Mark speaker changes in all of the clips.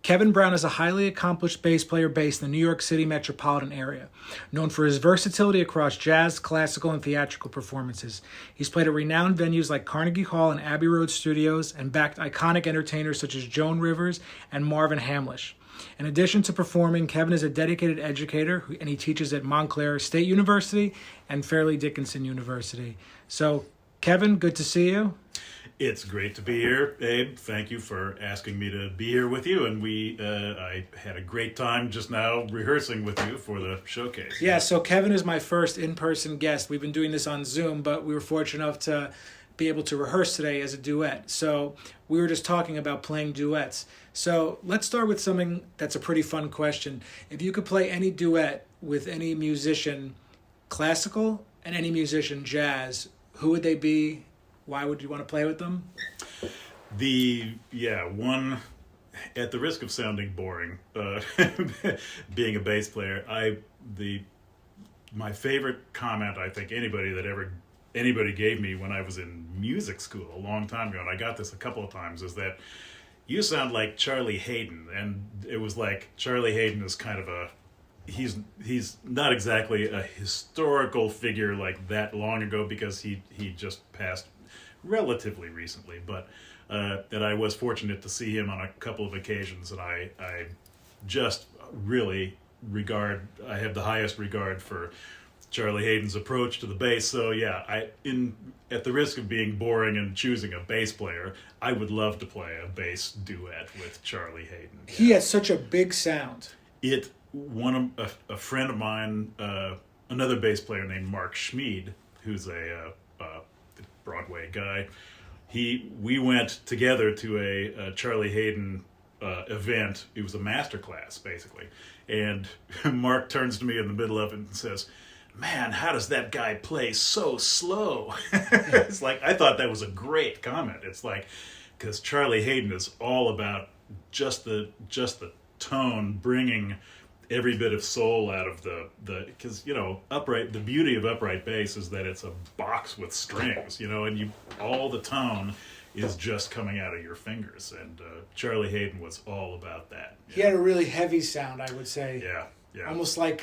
Speaker 1: Kevin Brown is a highly accomplished bass player based in the New York City metropolitan area, known for his versatility across jazz, classical, and theatrical performances. He's played at renowned venues like Carnegie Hall and Abbey Road Studios and backed iconic entertainers such as Joan Rivers and Marvin Hamlisch. In addition to performing, Kevin is a dedicated educator, and he teaches at Montclair State University and Fairleigh Dickinson University. So, Kevin, good to see you.
Speaker 2: It's great to be here, Abe. Thank you for asking me to be here with you. And I had a great time just now rehearsing with you for the showcase.
Speaker 1: Yeah, so Kevin is my first in-person guest. We've been doing this on Zoom, but we were fortunate enough to be able to rehearse today as a duet. So we were just talking about playing duets. So let's start with something that's a pretty fun question. If you could play any duet with any musician, classical, and any musician, jazz, who would they be? Why would you want to play with them?
Speaker 2: One, at the risk of sounding boring, being a bass player, my favorite comment I think anybody gave me when I was in music school a long time ago, and I got this a couple of times, is that you sound like Charlie Haydn. And it was like, Charlie Haydn is kind of he's not exactly a historical figure like that long ago, because he just passed relatively recently, but that I was fortunate to see him on a couple of occasions, and I just really I have the highest regard for Charlie Haydn's approach to the bass. So yeah, at the risk of being boring and choosing a bass player, I would love to play a bass duet with Charlie Haydn. Yeah.
Speaker 1: He has such a big sound.
Speaker 2: A friend of mine, another bass player named Mark Schmid, who's a Broadway guy, we went together to a Charlie Haydn event. It was a master class, basically, and Mark turns to me in the middle of it and says, "Man, how does that guy play so slow?" It's like, I thought that was a great comment. It's like, because Charlie Haydn is all about just the tone, bringing every bit of soul out of the because the beauty of upright bass is that it's a box with strings, and all the tone is just coming out of your fingers, and Charlie Haydn was all about that.
Speaker 1: He had a really heavy sound, I would say.
Speaker 2: Yeah.
Speaker 1: Almost like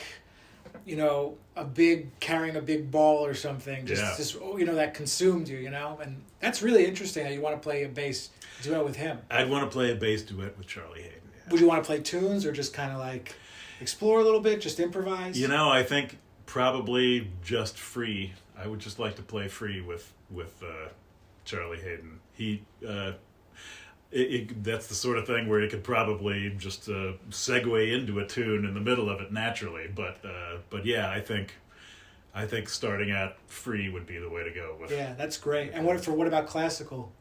Speaker 1: carrying a big ball or something, just that consumed you, and that's really interesting that you want to play a bass duet with him.
Speaker 2: I'd want to play a bass duet with Charlie Haydn. Yeah.
Speaker 1: Would you want to play tunes or just kind of like explore a little bit, just improvise?
Speaker 2: I think probably just free. I would just like to play free with Charlie Haydn. He that's the sort of thing where you could probably just segue into a tune in the middle of it naturally. But yeah, I think starting out free would be the way to go.
Speaker 1: Yeah, that's great. And what about classical?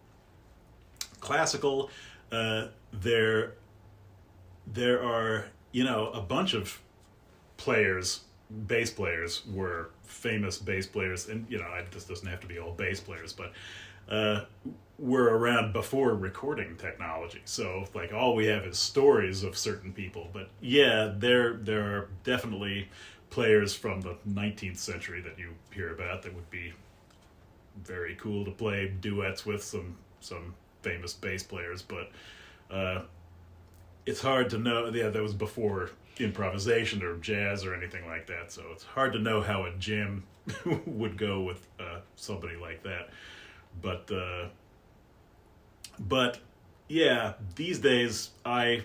Speaker 2: Classical, there are a bunch of bass players were famous bass players, and this doesn't have to be all bass players, but were around before recording technology. So like all we have is stories of certain people. But yeah, there are definitely players from the 19th century that you hear about that would be very cool to play duets with some famous bass players, but it's hard to know. Yeah, that was before improvisation or jazz or anything like that, so it's hard to know how a jam would go with somebody like that. But yeah, these days at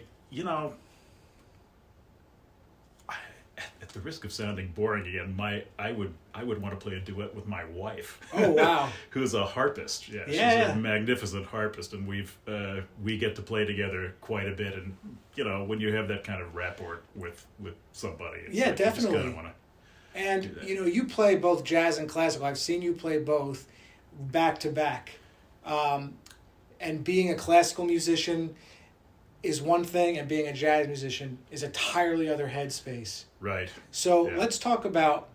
Speaker 2: the risk of sounding boring again, I would want to play a duet with my wife.
Speaker 1: Oh wow!
Speaker 2: Who's a harpist? Yeah, she's a magnificent harpist, and we get to play together quite a bit. And when you have that kind of rapport with somebody, it's
Speaker 1: definitely.
Speaker 2: You just kind of want to.
Speaker 1: And you play both jazz and classical. I've seen you play both back to back, and being a classical musician is one thing, and being a jazz musician is a entirely other headspace.
Speaker 2: Right.
Speaker 1: So let's talk about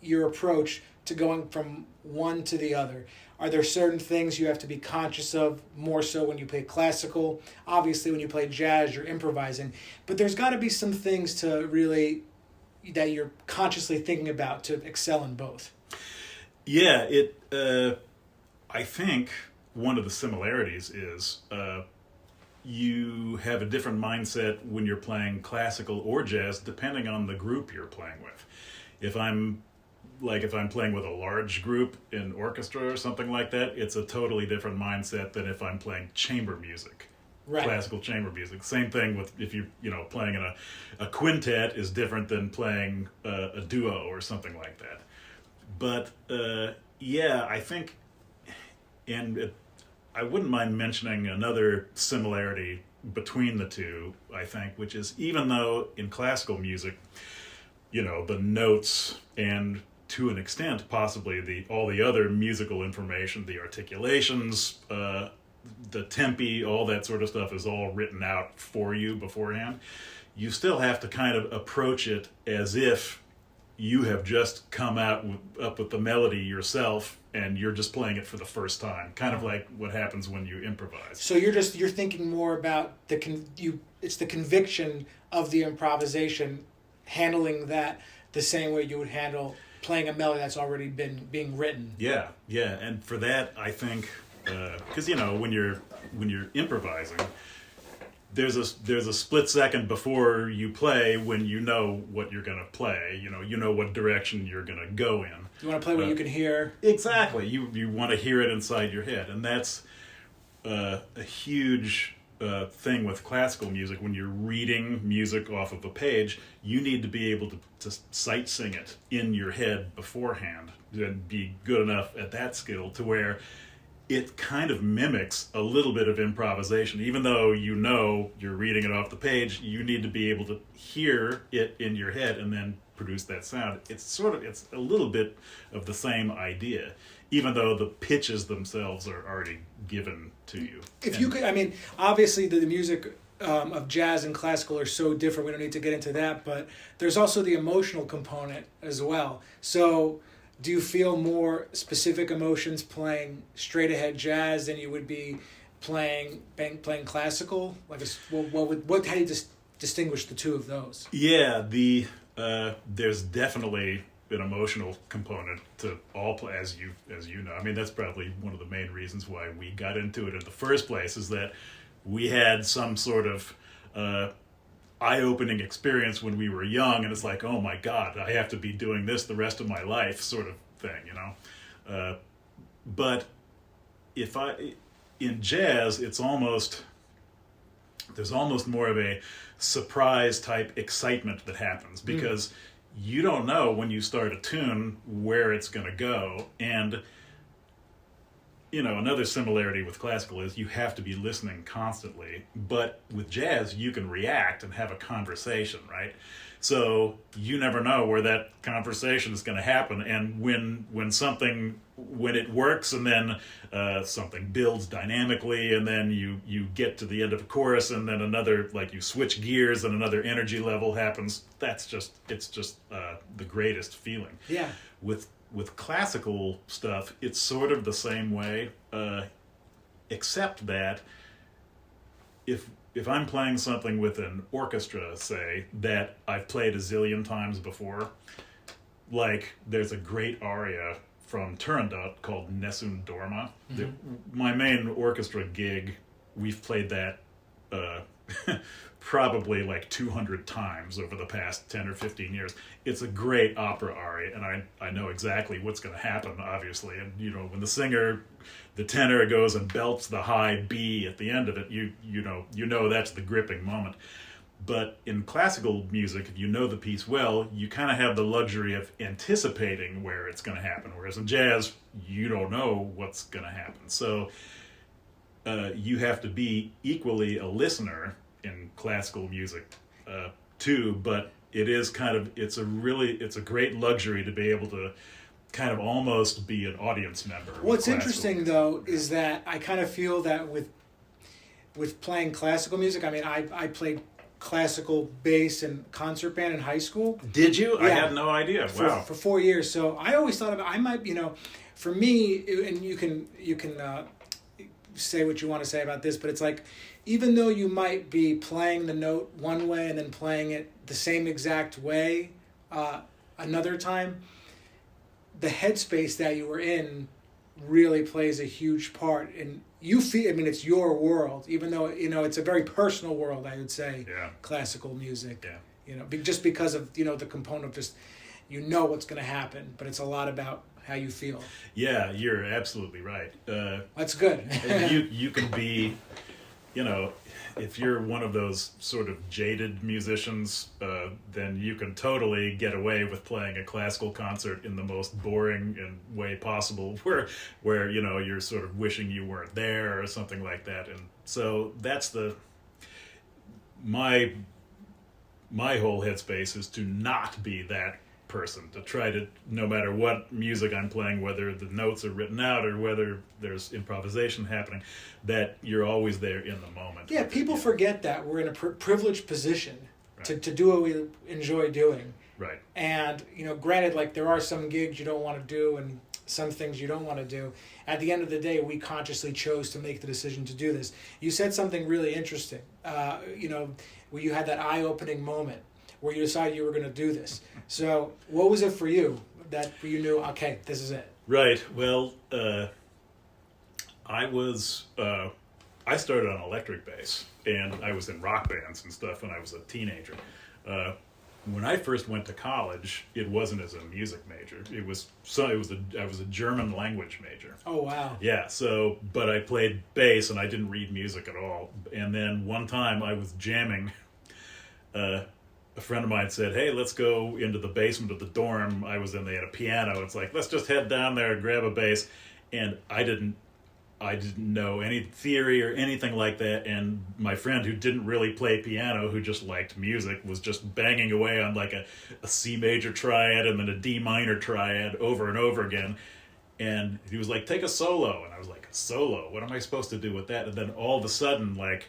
Speaker 1: your approach to going from one to the other. Are there certain things you have to be conscious of more so when you play classical? Obviously, when you play jazz, you're improvising. But there's got to be some things that you're consciously thinking about to excel in both.
Speaker 2: Yeah, I think one of the similarities is you have a different mindset when you're playing classical or jazz, depending on the group you're playing with. If I'm playing with a large group in orchestra or something like that, it's a totally different mindset than if I'm playing chamber music. Right. Classical chamber music. Same thing with if you playing in a quintet is different than playing a duo or something like that. But I think, I wouldn't mind mentioning another similarity between the two, I think, which is even though in classical music, the notes and to an extent possibly all the other musical information, the articulations, the tempi, all that sort of stuff is all written out for you beforehand. You still have to kind of approach it as if you have just come up with the melody yourself and you're just playing it for the first time, kind of like what happens when you improvise.
Speaker 1: So you're thinking more about it's the conviction of the improvisation, handling that the same way you would handle playing a melody that's already been being written.
Speaker 2: Yeah, and for that I think because when you're improvising, there's a split second before you play when you know what you're going to play. You know what direction you're going to go in.
Speaker 1: You want to play what you can hear.
Speaker 2: Exactly. You want to hear it inside your head, and that's a huge thing with classical music. When you're reading music off of a page, you need to be able to sight sing it in your head beforehand and be good enough at that skill to where it kind of mimics a little bit of improvisation. Even though you're reading it off the page, you need to be able to hear it in your head and then produce that sound. It's a little bit of the same idea, even though the pitches themselves are already given to you.
Speaker 1: Obviously the music of jazz and classical are so different. We don't need to get into that, but there's also the emotional component as well. So do you feel more specific emotions playing straight ahead jazz than you would be playing classical? How do you distinguish the two of those?
Speaker 2: Yeah, there's definitely an emotional component to all play, as you know. I mean, that's probably one of the main reasons why we got into it in the first place, is that we had some sort of eye-opening experience when we were young, and it's like, oh my God, I have to be doing this the rest of my life, sort of thing, But in jazz, there's almost more of a surprise type excitement that happens, because you don't know when you start a tune where it's going to go. And another similarity with classical is you have to be listening constantly, but with jazz you can react and have a conversation, right? So you never know where that conversation is going to happen, and when it works, and then something builds dynamically, and then you get to the end of a chorus, and then another, like, you switch gears and another energy level happens. It's just the greatest feeling.
Speaker 1: Yeah.
Speaker 2: With classical stuff, it's sort of the same way, except that if I'm playing something with an orchestra, say, that I've played a zillion times before, like there's a great aria from Turandot called Nessun Dorma. Mm-hmm. My main orchestra gig, we've played that probably like 200 times over the past 10 or 15 years. It's a great opera aria, and I know exactly what's going to happen, obviously. And, when the tenor goes and belts the high B at the end of it, you know that's the gripping moment. But in classical music, if you know the piece well, you kind of have the luxury of anticipating where it's going to happen. Whereas in jazz, you don't know what's going to happen. So you have to be equally a listener in classical music too, but it's a great luxury to be able to kind of almost be an audience member.
Speaker 1: What's interesting though is that I kind of feel that with playing classical music, I mean, I played classical bass and concert band in high school.
Speaker 2: Did you?
Speaker 1: Yeah.
Speaker 2: I had no idea. Wow.
Speaker 1: For 4 years. So I always thought I might, for me, and you can say what you want to say about this, but it's like, even though you might be playing the note one way and then playing it the same exact way another time, the headspace that you were in really plays a huge part you feel, I mean, it's your world, even though, it's a very personal world, I would say, classical music.
Speaker 2: Yeah.
Speaker 1: Just because of, the component of just, what's going to happen, but it's a lot about how you feel.
Speaker 2: Yeah, you're absolutely right.
Speaker 1: That's good.
Speaker 2: you can be, if you're one of those sort of jaded musicians, then you can totally get away with playing a classical concert in the most boring way possible, where you're sort of wishing you weren't there or something like that. And so that's my whole headspace is to not be that person, to try to, no matter what music I'm playing, whether the notes are written out or whether there's improvisation happening, that you're always there in the moment.
Speaker 1: Yeah, people forget that we're in a privileged position to do what we enjoy doing.
Speaker 2: Right.
Speaker 1: And, granted, like, there are some gigs you don't want to do and some things you don't want to do. At the end of the day, we consciously chose to make the decision to do this. You said something really interesting, where you had that eye-opening moment where you decided you were going to do this. So what was it for you that you knew, okay, this is it?
Speaker 2: Right. Well, I started on electric bass, and I was in rock bands and stuff when I was a teenager. When I first went to college, it wasn't as a music major. I was a German language major.
Speaker 1: Oh, wow.
Speaker 2: Yeah. So, but I played bass and I didn't read music at all. And then one time I was jamming. A friend of mine said, "Hey, let's go into the basement of the dorm I was in. They had a piano. It's like, let's just head down there and grab a bass." And I didn't know any theory or anything like that. And my friend, who didn't really play piano, who just liked music, was just banging away on like a C major triad and then a D minor triad over and over again. And he was like, "Take a solo." And I was like, "A solo? What am I supposed to do with that?" And then all of a sudden, like,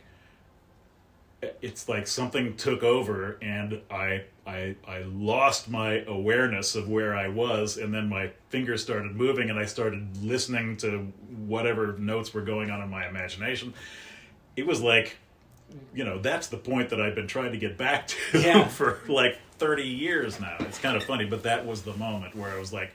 Speaker 2: it's like something took over, and I lost my awareness of where I was, and then my fingers started moving, and I started listening to whatever notes were going on in my imagination. It was like, that's the point that I've been trying to get back to for like 30 years now. It's kind of funny, but that was the moment where I was like,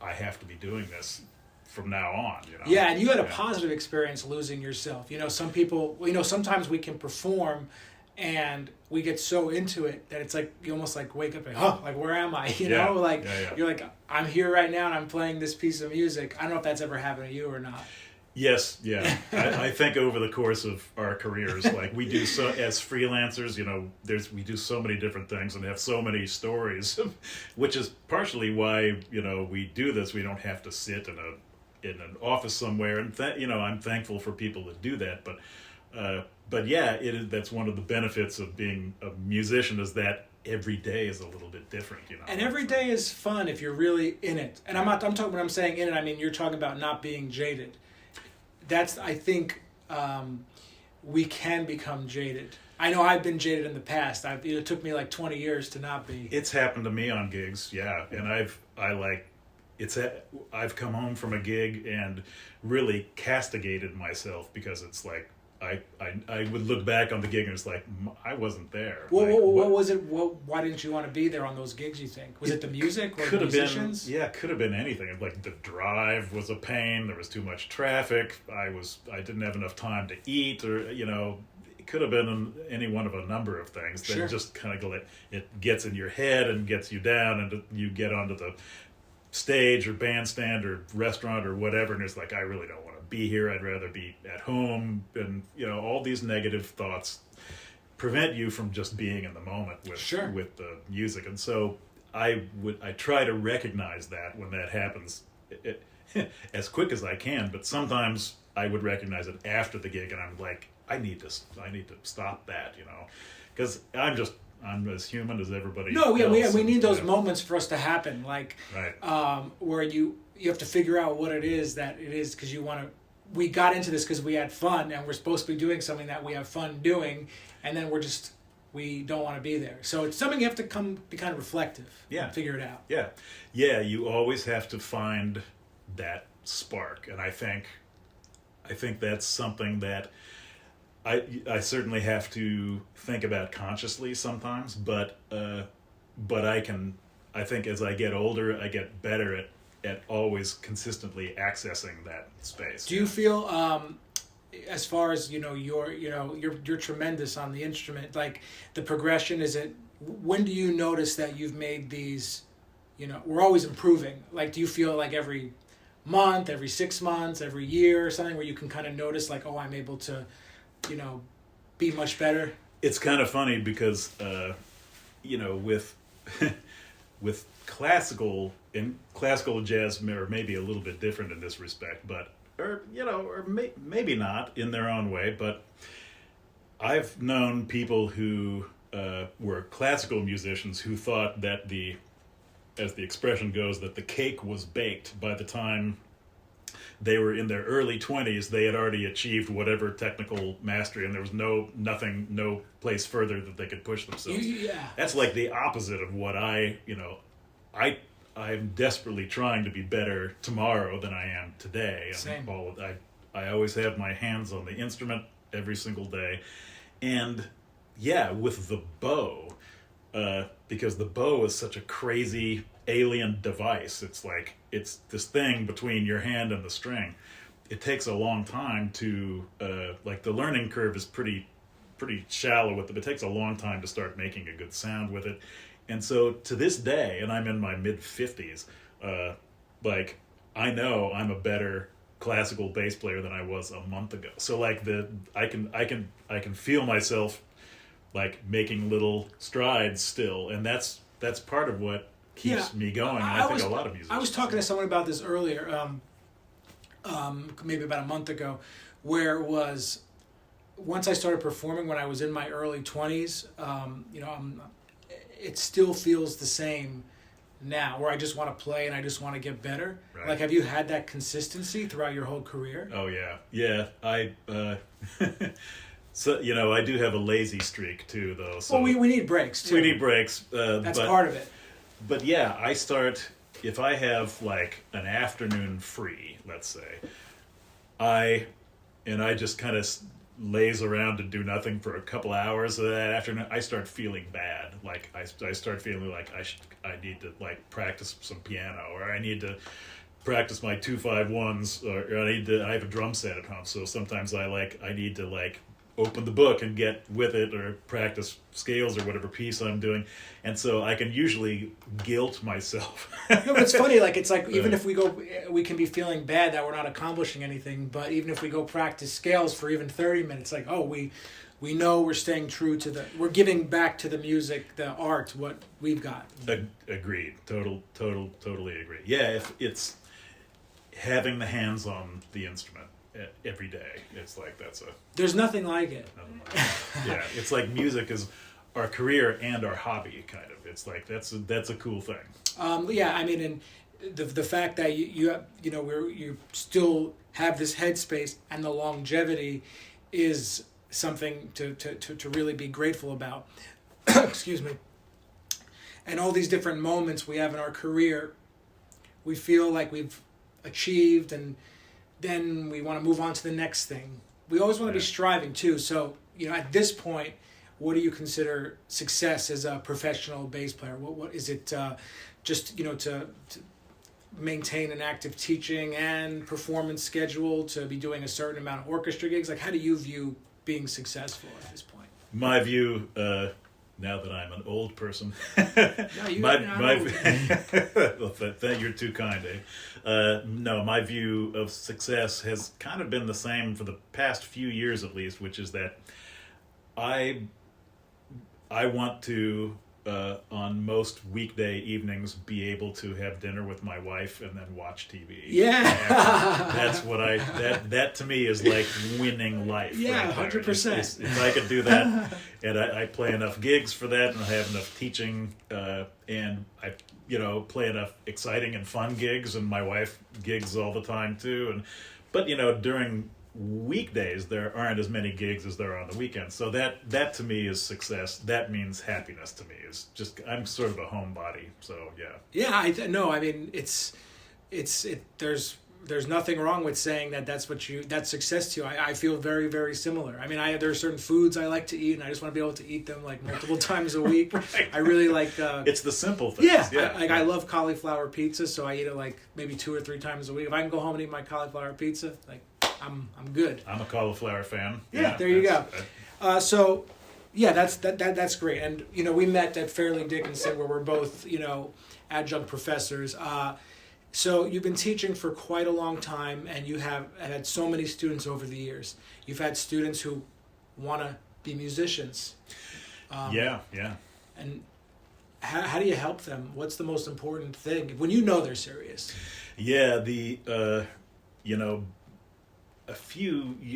Speaker 2: I have to be doing this from now on.
Speaker 1: Yeah, and you had a positive experience losing yourself. Some people, sometimes we can perform and we get so into it that it's like you almost like wake up and, like, where am I? You're like, I'm here right now and I'm playing this piece of music. I don't know if that's ever happened to you or not.
Speaker 2: Yes, yeah. I think over the course of our careers, like, we do so as freelancers, we do so many different things and have so many stories, which is partially why, we do this. We don't have to sit in an office somewhere, and I'm thankful for people that do that. But yeah, that's one of the benefits of being a musician, is that every day is a little bit different,
Speaker 1: And every day is fun if you're really in it. And I'm talking, when I'm saying in it, I mean you're talking about not being jaded. I think we can become jaded. I know I've been jaded in the past. It took me like 20 years to not be.
Speaker 2: It's happened to me on gigs, yeah, and I've come home from a gig and really castigated myself, because it's like I would look back on the gig and it's like, I wasn't there.
Speaker 1: What was it? Why didn't you want to be there on those gigs, you think? Was it the music or the musicians?
Speaker 2: It could have been anything. Like, the drive was a pain. There was too much traffic. I didn't have enough time to eat, or, it could have been any one of a number of things that just kind of it gets in your head and gets you down, and you get onto the stage or bandstand or restaurant or whatever, and it's like, I really don't want to be here. I'd rather be at home. And all these negative thoughts prevent you from just being in the moment with the music. And so I try to recognize that when that happens as quick as I can, but sometimes I would recognize it after the gig, and I'm like, I need to stop that, because I'm as human as everybody else.
Speaker 1: We need those moments for us to happen, like, where you have to figure out what it is, because we got into this because we had fun, and we're supposed to be doing something that we have fun doing, and then we don't want to be there. So it's something you have to be kind of reflective, and figure it out.
Speaker 2: Yeah, you always have to find that spark, and I think that's something that I certainly have to think about consciously sometimes, but I think as I get older, I get better at always consistently accessing that space.
Speaker 1: Do you feel as far as you're tremendous on the instrument. Like the progression, is it? When do you notice that you've made these? We're always improving. Like, do you feel like every month, every 6 months, every year, or something where you can kind of notice like, oh, I'm able to, be much better?
Speaker 2: It's kind of funny because, with with classical jazz are maybe a little bit different in this respect, or maybe not in their own way. But I've known people who were classical musicians who thought that as the expression goes, that the cake was baked by the time they were in their early 20s. They had already achieved whatever technical mastery, and there was no place further that they could push themselves.
Speaker 1: Yeah.
Speaker 2: That's like the opposite of what I'm desperately trying to be better tomorrow than I am today.
Speaker 1: Same.
Speaker 2: I always have my hands on the instrument every single day. And yeah, with the bow, because the bow is such a crazy alien device. It's like, it's this thing between your hand and the string. It takes a long time to, the learning curve is pretty shallow with it. It takes a long time to start making a good sound with it. And so to this day, and I'm in my mid-50s, I know I'm a better classical bass player than I was a month ago. So I can feel myself like making little strides still, and that's part of what keeps me going. And I think a lot of musicians.
Speaker 1: I was talking to someone about this earlier, maybe about a month ago, where it was once I started performing when I was in my early 20s. It still feels the same now, where I just want to play and I just want to get better.
Speaker 2: Right.
Speaker 1: Like, have you had that consistency throughout your whole career?
Speaker 2: Oh yeah. I so I do have a lazy streak too, though. So
Speaker 1: well, we need breaks too.
Speaker 2: We need breaks.
Speaker 1: That's part of it.
Speaker 2: But yeah, I start if I have like an afternoon free, let's say. I just kind of lays around to do nothing for a couple hours of that afternoon. I start feeling bad. Like I start feeling like I need to like practice some piano, or I need to practice my 2-5-1s, or I have a drum set at home, so sometimes I need to open the book and get with it, or practice scales or whatever piece I'm doing, and so I can usually guilt myself.
Speaker 1: No, but it's funny, it's like even if we can be feeling bad that we're not accomplishing anything, but even if we go practice scales for even 30 minutes, we know we're staying true to we're giving back to the music, the art, what we've got.
Speaker 2: Agreed. Totally agree. Yeah, if it's having the hands on the instrument every day, it's like
Speaker 1: there's nothing like it.
Speaker 2: Yeah, it's like music is our career and our hobby, kind of. It's like that's a cool thing.
Speaker 1: Yeah, I mean, and the fact that you still have this headspace and the longevity is something to really be grateful about. Excuse me. And all these different moments we have in our career, we feel like we've achieved, and then we want to move on to the next thing. We always want to be striving too. So, at this point, what do you consider success as a professional bass player? What is it? Just to maintain an active teaching and performance schedule, to be doing a certain amount of orchestra gigs? Like, how do you view being successful at this point?
Speaker 2: My view, now that I'm an old person, you're too kind, eh? No, my view of success has kind of been the same for the past few years, at least, which is that I want to, on most weekday evenings, be able to have dinner with my wife and then watch TV.
Speaker 1: Yeah.
Speaker 2: That's what that to me is like winning life.
Speaker 1: Yeah,
Speaker 2: right
Speaker 1: 100%.
Speaker 2: If I could do that, and I play enough gigs for that, and I have enough teaching, and I play enough exciting and fun gigs, and my wife gigs all the time too, but during weekdays there aren't as many gigs as there are on the weekends, so that to me is success. That means happiness to me. Is just, I'm sort of a homebody, so
Speaker 1: I mean, there's nothing wrong with saying that's success to you. I feel very, very similar. I mean, there are certain foods I like to eat, and I just want to be able to eat them multiple times a week. Right. I really like
Speaker 2: it's the simple things.
Speaker 1: Yeah. I love cauliflower pizza, so I eat it maybe 2 or 3 times a week. If I can go home and eat my cauliflower pizza, I'm good.
Speaker 2: I'm a cauliflower fan.
Speaker 1: Yeah, there you go. So, yeah, that's great. And we met at Fairleigh Dickinson, where we're both adjunct professors. So you've been teaching for quite a long time, and you have had so many students over the years. You've had students who want to be musicians.
Speaker 2: Yeah.
Speaker 1: And how do you help them? What's the most important thing when they're serious?
Speaker 2: Yeah,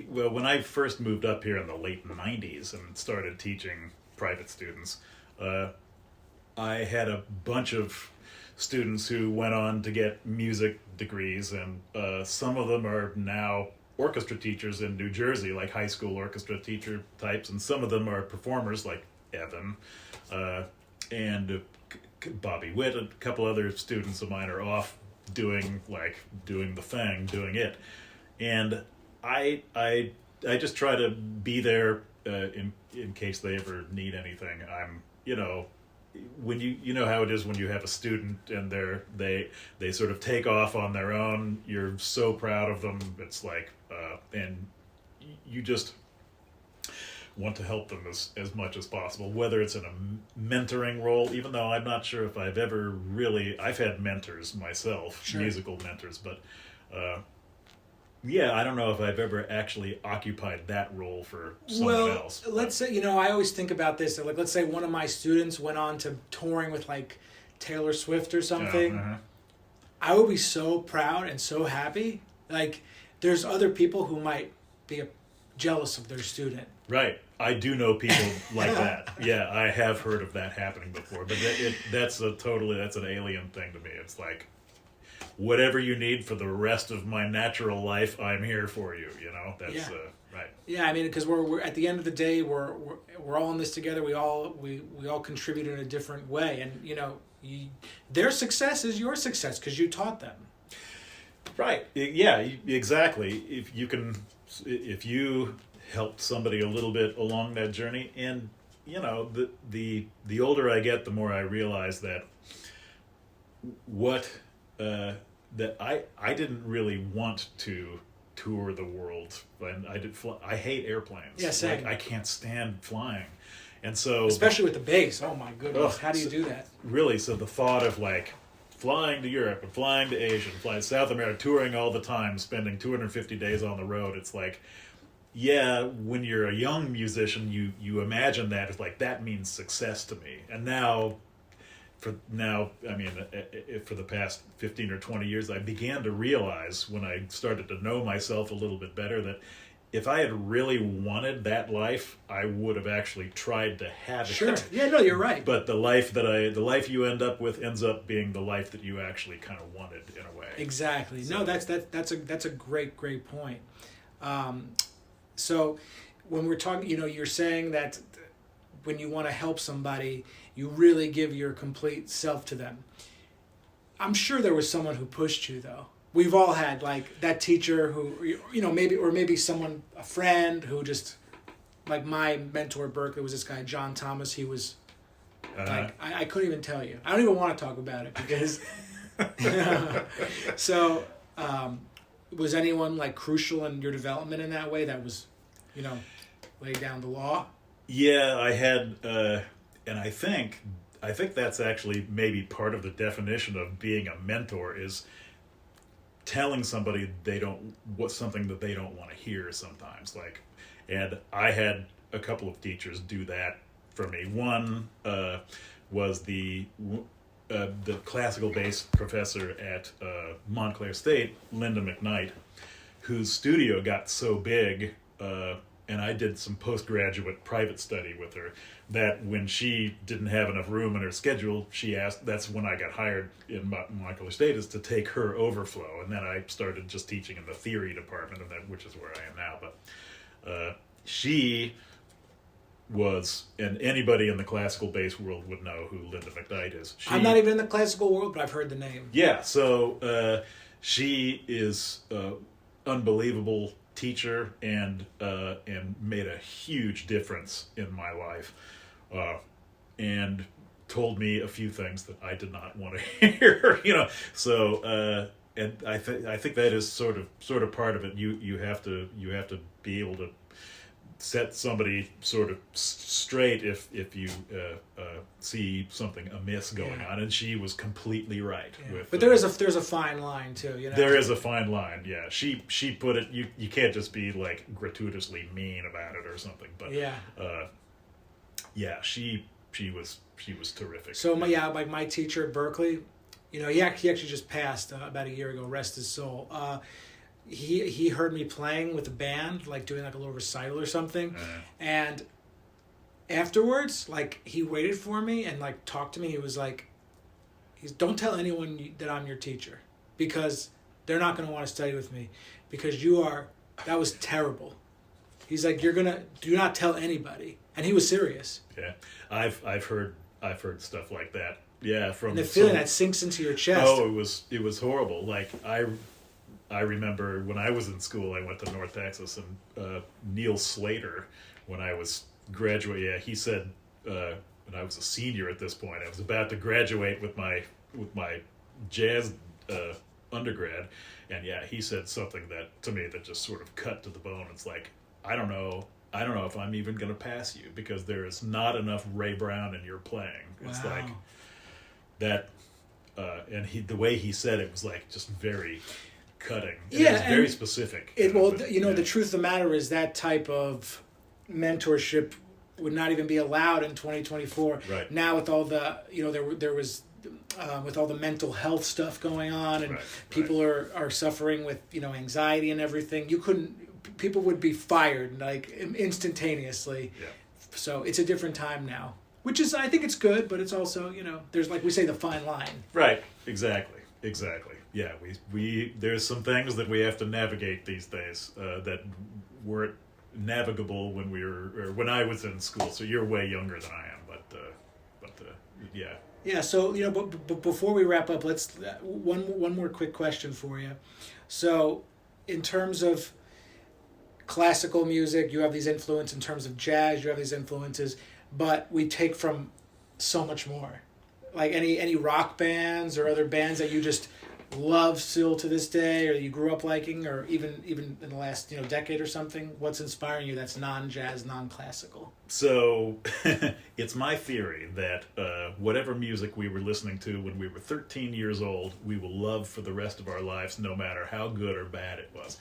Speaker 2: when I first moved up here in the late 90s and started teaching private students, I had a bunch of students who went on to get music degrees, and some of them are now orchestra teachers in New Jersey, like high school orchestra teacher types, and some of them are performers like Evan and Bobby Witt. A couple other students of mine are off doing the thing, doing it, and I just try to be there in case they ever need anything. I'm when you know how it is when you have a student and they sort of take off on their own. You're so proud of them. It's like and you just want to help them as much as possible, whether it's in a mentoring role, even though I'm not sure if I've had mentors myself, sure. Musical mentors, but I don't know if I've ever actually occupied that role for someone else.
Speaker 1: Well, let's say, I always think about this, like, let's say one of my students went on to touring with, like, Taylor Swift or something.
Speaker 2: Yeah, uh-huh.
Speaker 1: I would be so proud and so happy. Like, there's other people who might be jealous of their student.
Speaker 2: Right. I do know people like that. Yeah, I have heard of that happening before, but that's an alien thing to me. It's like, whatever you need for the rest of my natural life, I'm here for you. That's right.
Speaker 1: Yeah, I mean, because we're at the end of the day, we're all in this together. We all contribute in a different way, and their success is your success because you taught them.
Speaker 2: Right. Yeah. Exactly. If you helped somebody a little bit along that journey, and the older I get, the more I realize that that I didn't really want to tour the world, and I hate airplanes.
Speaker 1: Yeah, same.
Speaker 2: Like, I can't stand flying, and so
Speaker 1: especially with the bass. Oh my goodness, how do you do that?
Speaker 2: Really, so the thought of like flying to Europe and flying to Asia and flying to South America, touring all the time, spending 250 days on the road, it's like, yeah, when you're a young musician, you imagine that it's like, that means success to me. And for the past 15 or 20 years, I began to realize, when I started to know myself a little bit better, that if I had really wanted that life, I would have actually tried to have it.
Speaker 1: Sure. Yeah, no, you're right.
Speaker 2: But the life you end up with ends up being the life that you actually kind of wanted, in a way.
Speaker 1: Exactly. So, no, that's a great point. So when we're talking, you're saying that when you want to help somebody, you really give your complete self to them. I'm sure there was someone who pushed you, though. We've all had, like, that teacher who, maybe someone, a friend who just, like, my mentor at Berkeley was this guy, John Thomas. He was, like, I couldn't even tell you. I don't even want to talk about it because, so, was anyone, like, crucial in your development in that way that was, laid down the law?
Speaker 2: Yeah, I had, and I think that's actually maybe part of the definition of being a mentor, is telling somebody something that they don't want to hear sometimes. Like, and I had a couple of teachers do that for me. One was the classical bass professor at Montclair State, Linda McKnight, whose studio got so big, and I did some postgraduate private study with her, that when she didn't have enough room in her schedule, she asked, that's when I got hired in Montclair State, is to take her overflow. And then I started just teaching in the theory department, which is where I am now. But she was, and anybody in the classical bass world would know who Linda McKnight is.
Speaker 1: I'm not even in the classical world, but I've heard the name.
Speaker 2: Yeah, so she is unbelievable teacher and made a huge difference in my life, and told me a few things that I did not want to hear. So I think that is sort of part of it. You have to be able to set somebody sort of straight if you see something amiss going on, and she was completely right.
Speaker 1: Yeah.
Speaker 2: With,
Speaker 1: but there's a fine line too, you know.
Speaker 2: There is a fine line. Yeah, she put it. You can't just be like gratuitously mean about it or something. But she was terrific.
Speaker 1: So my teacher at Berkeley, you know, he actually just passed about a year ago. Rest his soul. He heard me playing with a band, like doing like a little recital or something, and afterwards, like he waited for me and like talked to me. He was like, "Don't tell anyone that I'm your teacher, because they're not going to want to study with me, because that was terrible." He's like, do not tell anybody, and he was serious.
Speaker 2: Yeah, I've heard stuff like that. Yeah, from
Speaker 1: and the feeling that sinks into your chest.
Speaker 2: Oh, it was horrible. Like I remember when I was in school, I went to North Texas, and Neil Slater, when I was graduate, he said, when I was a senior at this point, I was about to graduate with my jazz undergrad, and he said something that to me that just sort of cut to the bone. It's like, I don't know if I'm even going to pass you, because there is not enough Ray Brown in your playing. It's like that, and the way he said it was like just very cutting. And it was very specific.
Speaker 1: The truth of the matter is that type of mentorship would not even be allowed in 2024.
Speaker 2: Right.
Speaker 1: Now with all the, there was with all the mental health stuff going on, and people are suffering with, anxiety and everything. People would be fired like instantaneously.
Speaker 2: Yeah.
Speaker 1: So it's a different time now, which is, I think it's good, but it's also, there's, like we say, the fine line.
Speaker 2: Right. Exactly. Yeah, we there's some things that we have to navigate these days that weren't navigable when I was in school. So you're way younger than I am, but yeah.
Speaker 1: Yeah. So but before we wrap up, let's one more quick question for you. So, in terms of classical music, you have these influences. In terms of jazz, you have these influences, but we take from so much more. Like any rock bands or other bands that you just love still to this day, or you grew up liking, or even in the last decade or something. What's inspiring you that's non-jazz, non-classical?
Speaker 2: So it's my theory that whatever music we were listening to when we were 13 years old, we will love for the rest of our lives, no matter how good or bad it was.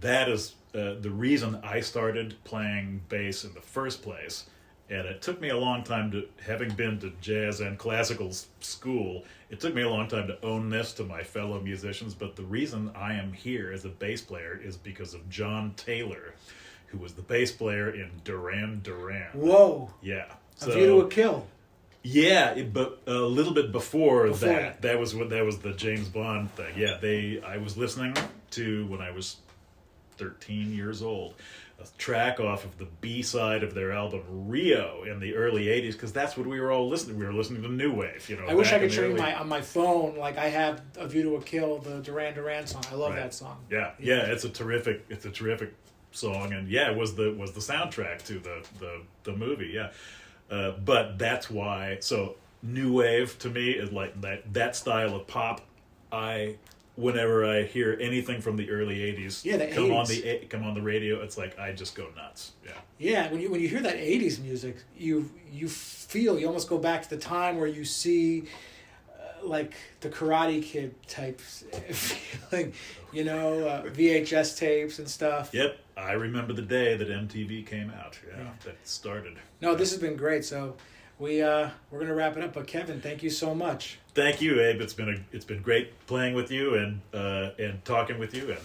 Speaker 2: That is the reason I started playing bass in the first place. And it took me a long time having been to jazz and classical school, it took me a long time to own this to my fellow musicians. But the reason I am here as a bass player is because of John Taylor, who was the bass player in Duran Duran.
Speaker 1: Whoa.
Speaker 2: Yeah.
Speaker 1: A View to a Kill.
Speaker 2: Yeah, but a little bit before that. That was the James Bond thing. Yeah, I was listening to, when I was 13 years old, a track off of the B-side of their album Rio in the early 80s, because that's what we were all listening. We were listening to New Wave.
Speaker 1: I wish I could show you on my phone. Like, I have A View to a Kill, the Duran Duran song. I love that song.
Speaker 2: Yeah, it's a terrific song, and it was the soundtrack to the movie. Yeah, but that's why. So New Wave to me is like that style of pop. Whenever I hear anything from the early 80s come on the radio, it's like I just go nuts. Yeah. Yeah,
Speaker 1: when you hear that 80s music, you almost go back to the time where you see like the Karate Kid type feeling, VHS tapes and stuff.
Speaker 2: Yep, I remember the day that MTV came out. Yeah. That started.
Speaker 1: No, this has been great. So we're going to wrap it up, but Kevin, thank you so much.
Speaker 2: Thank you, Abe. It's been great playing with you and talking with you, and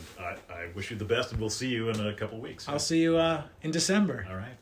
Speaker 2: I wish you the best, and we'll see you in a couple weeks.
Speaker 1: I'll see you in December.
Speaker 2: All right.